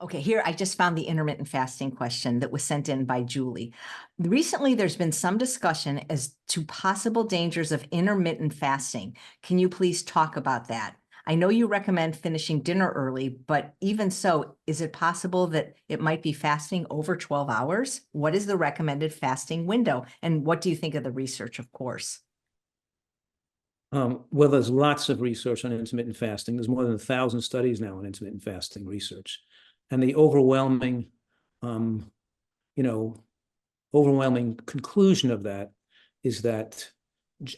Okay, here I just found the intermittent fasting question that was sent in by Julie. Recently, there's been some discussion as to possible dangers of intermittent fasting. Can you please talk about that? I know you recommend finishing dinner early, but even so, is it possible that it might be fasting over 12 hours? What is the recommended fasting window? And what do you think of the research, of course? Well, there's lots of research on intermittent fasting. There's more than 1,000 studies now on intermittent fasting research. And the overwhelming, um, you know, overwhelming conclusion of that is that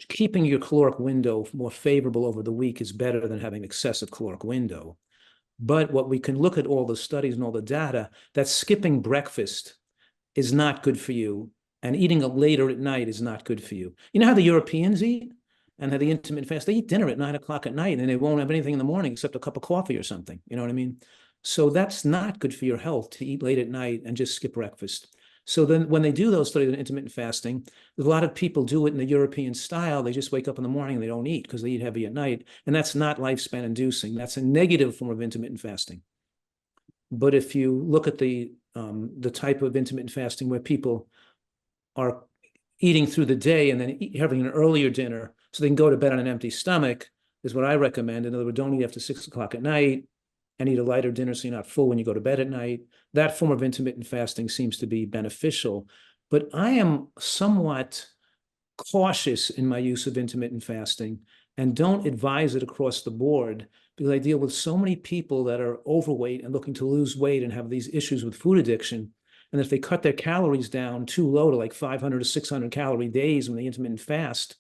keeping your caloric window more favorable over the week is better than having excessive caloric window. But what we can look at all the studies and all the data, that skipping breakfast is not good for you, and eating later at night is not good for you. You know how the Europeans eat? And how the intermittent fast, they eat dinner at 9 o'clock at night and they won't have anything in the morning except a cup of coffee or something. You know what I mean? So that's not good for your health to eat late at night and just skip breakfast. So then when they do those studies on intermittent fasting, a lot of people do it in the European style. They just wake up in the morning and they don't eat because they eat heavy at night. And that's not lifespan inducing. That's a negative form of intermittent fasting. But if you look at the type of intermittent fasting where people are eating through the day and then having an earlier dinner so they can go to bed on an empty stomach is what I recommend. In other words, don't eat after 6 o'clock at night and eat a lighter dinner so you're not full when you go to bed at night. That form of intermittent fasting seems to be beneficial. But I am somewhat cautious in my use of intermittent fasting and don't advise it across the board because I deal with so many people that are overweight and looking to lose weight and have these issues with food addiction. And if they cut their calories down too low to like 500 to 600 calorie days when they intermittent fast,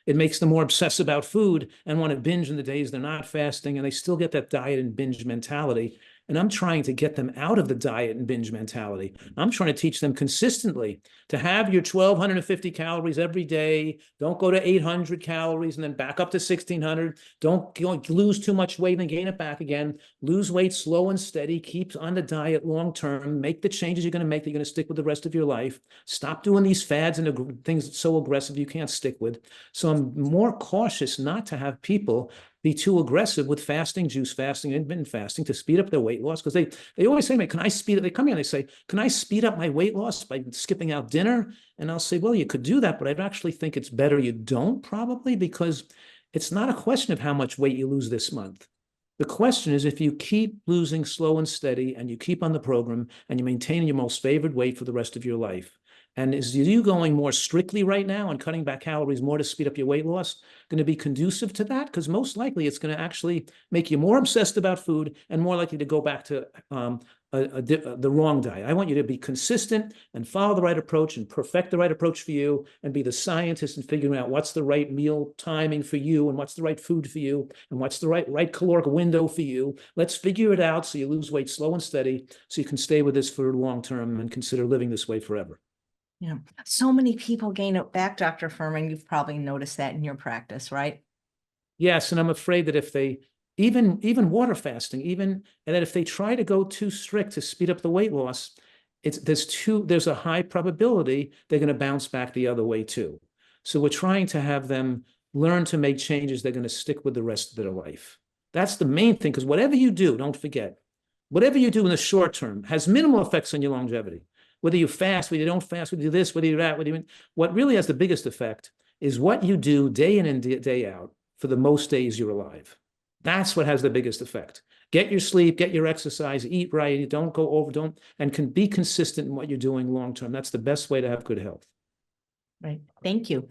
it makes them more obsessed about food and want to binge in the days they're not fasting, and they still get that diet and binge mentality. And I'm trying to get them out of the diet and binge mentality. I'm trying to teach them consistently to have your 1,250 calories every day. Don't go to 800 calories and then back up to 1,600. Don't lose too much weight and gain it back again. Lose weight slow and steady. Keep on the diet long term. Make the changes you're going to make that you're going to stick with the rest of your life. Stop doing these fads and things that's so aggressive you can't stick with. So I'm more cautious not to have people be too aggressive with fasting, juice fasting, intermittent fasting to speed up their weight loss. Because they always say to me, can I speed up? They come here and they say, can I speed up my weight loss by skipping out dinner? And I'll say, well, you could do that, but I'd actually think it's better you don't probably, because it's not a question of how much weight you lose this month. The question is if you keep losing slow and steady and you keep on the program and you maintain your most favored weight for the rest of your life. And is you going more strictly right now and cutting back calories more to speed up your weight loss going to be conducive to that? Because most likely it's going to actually make you more obsessed about food and more likely to go back to the wrong diet. I want you to be consistent and follow the right approach and perfect the right approach for you and be the scientist in figuring out what's the right meal timing for you and what's the right food for you and what's the right caloric window for you. Let's figure it out so you lose weight slow and steady so you can stay with this for long term and consider living this way forever. Yeah, so many people gain it back, Dr. Fuhrman. You've probably noticed that in your practice, right? Yes, and I'm afraid that if they even water fasting, and that if they try to go too strict to speed up the weight loss, there's a high probability they're going to bounce back the other way too. So we're trying to have them learn to make changes they're going to stick with the rest of their life. That's the main thing, because whatever you do, don't forget, whatever you do in the short term has minimal effects on your longevity. Whether you fast, whether you don't fast, whether you do this, whether you're that, what really has the biggest effect is what you do day in and day out for the most days you're alive. That's what has the biggest effect. Get your sleep, get your exercise, eat right, don't go over, and can be consistent in what you're doing long term. That's the best way to have good health. Right. Thank you.